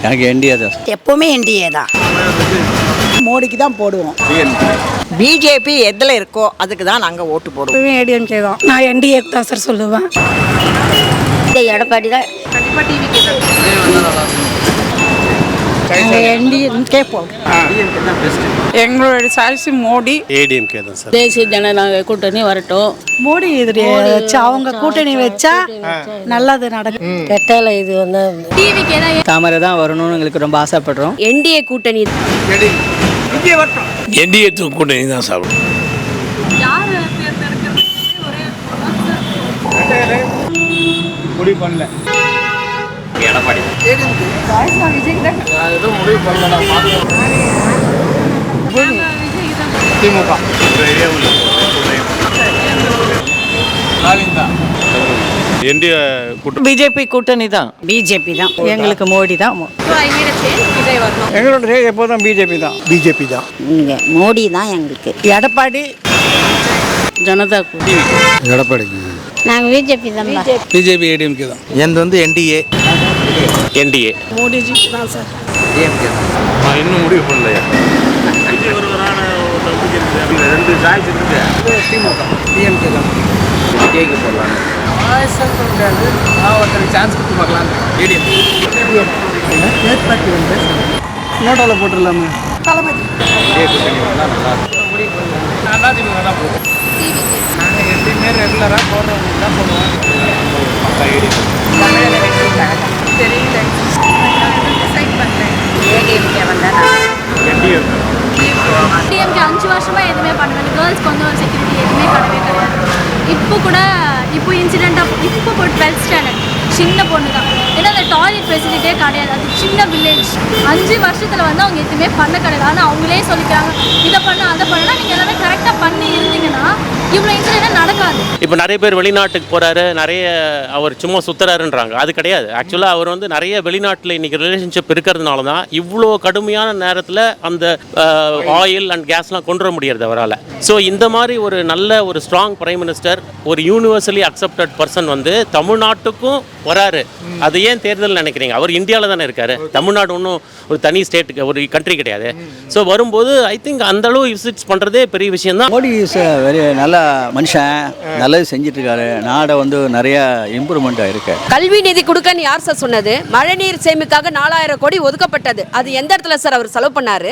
எனக்கு என்டிஏ தான். எப்பவுமே என்டிஏ தான். மோடிக்கு தான் போடுவோம். பிஜேபி எதில் இருக்கோ அதுக்கு தான் நாங்கள் ஓட்டு போடுவோம். ஏடிஎம்கே தான். நான் என்டிஏக்கு தான் சார் சொல்லுவேன். எடப்பாடி தான். கண்டிப்பாக டிவிக்கு தான். என்டிஏ போடுவோம். எங்களோட சாய்ஸ் மோடி. ஏடிஎம்கே தான் சார். தேசிய ஜனநாயக கூட்டணி வரட்டும். மோடி எதிரி வச்சா அவங்க கூட்டணி வச்சா நல்லது நடக்கும். கெட்டால இது வந்து டிவிக்கே தான். தாமரை தான் வரணும்னு எங்களுக்கு ரொம்ப ஆசைப்படுறோம். என்டிஏ கூட்டணி. என்டிஏ கூட்டணி தான் சாப்பிடும். முடிவு பண்ணல. எடப்பாடி திமுக என்டிஏ கூட்டணி. பிஜேபி கூட்டணி தான். பிஜேபி தான் எங்களுக்கு மோடி தான். எங்களோட எப்போதும் பிஜேபி தான். பிஜேபி தான். இங்கே மோடி தான் எங்களுக்கு. எடப்பாடி ஜனதா கூட்டணி. எடப்பாடி. நாங்கள் பிஜேபி தான். பிஜேபி ஏடிஎம்கே தான். எந்த வந்து என்டிஏ. என்டிஏ மோடிஜி தான் சார். டிஎம்கே தான். நான் இன்னும் முடிவு பண்ணலையா. விஜய் ஒருவரான ரெண்டு சாய்ஸ் இருக்கு. திமுக டிஎம்கே தான். விஜய்க்கு போடலாம். ஒருத்தருக்கு சான்ஸ் கொடுத்து பார்க்கலாம். ஏடிஎம் நோட்டாவில் போட்டுடலாமா. நாங்கள் எப்பயுமே ரெகுலராக போடுறவங்க தான் போடுவோம். டிஎம்கே 5 வருஷமா எதுவுமே பண்ணல. கேர்ள்ஸ்க்கு வந்து ஒரு செக்யூரிட்டி எதுவுமே கிடையவே கிடையாது. இப்போ இன்சிடென்ட்டாக இப்போ 12th ஸ்டாண்டர்ட் சின்ன பொண்ணு தான். ஏன்னா அந்த டாய்லெட் ஃபெசிலிட்டியே கிடையாது. அது சின்ன வில்லேஜ். 5 வருஷத்தில் வந்து அவங்க எதுவுமே பண்ண கிடையாது. ஆனால் அவங்களே சொல்லிக்கிறாங்க இதை பண்ண அதை பண்ணலாம். நீங்கள் எல்லாமே கரெக்டாக பண்ணி இருந்தீங்கன்னா இவ்வளோ இன்சிடென்ட் நடக்காது. இப்போ நிறைய பேர் வெளிநாட்டுக்கு போகிறாரு, நிறைய அவர் சும்மா சுற்றுறாருன்றாங்க. அது கிடையாது. ஆக்சுவலாக அவர் வந்து நிறைய வெளிநாட்டில் இன்றைக்கி ரிலேஷன்ஷிப் இருக்கிறதுனால தான் இவ்வளோ கடுமையான நேரத்தில் அந்த ஆயில் அண்ட் கேஸ்லாம் கொண்டு வர முடியாது அவரால். ஸோ இந்த மாதிரி ஒரு நல்ல ஒரு ஸ்ட்ராங் பிரைம் மினிஸ்டர், ஒரு யூனிவர்சலி அக்செப்டட் பர்சன் வந்து தமிழ்நாட்டுக்கும் வராரு. அது ஏன் தேர்தல் நினைக்கிறீங்க? அவர் இந்தியாவில் தானே இருக்காரு. தமிழ்நாடு ஒன்றும் ஒரு தனி ஸ்டேட்டுக்கு ஒரு கண்ட்ரி கிடையாது. ஸோ வரும்போது ஐ திங்க் அந்த அளவு விசிட்ஸ் பண்ணுறதே பெரிய விஷயம் தான். மோடி இஸ் வெரி நல்ல மனுஷன், நல்லது செஞ்சுட்டு இருக்காரு. நாடை வந்து நிறைய இம்ப்ரூவ்மெண்ட் ஆயிருக்கு. கல்வி நிதி கொடுக்கன்னு யார் சார் சொன்னது? மழைநீர் சேமிக்காக 4000 கோடி ஒதுக்கப்பட்டது. அது எந்த இடத்துல சார் அவர் செலவு பண்ணாரு?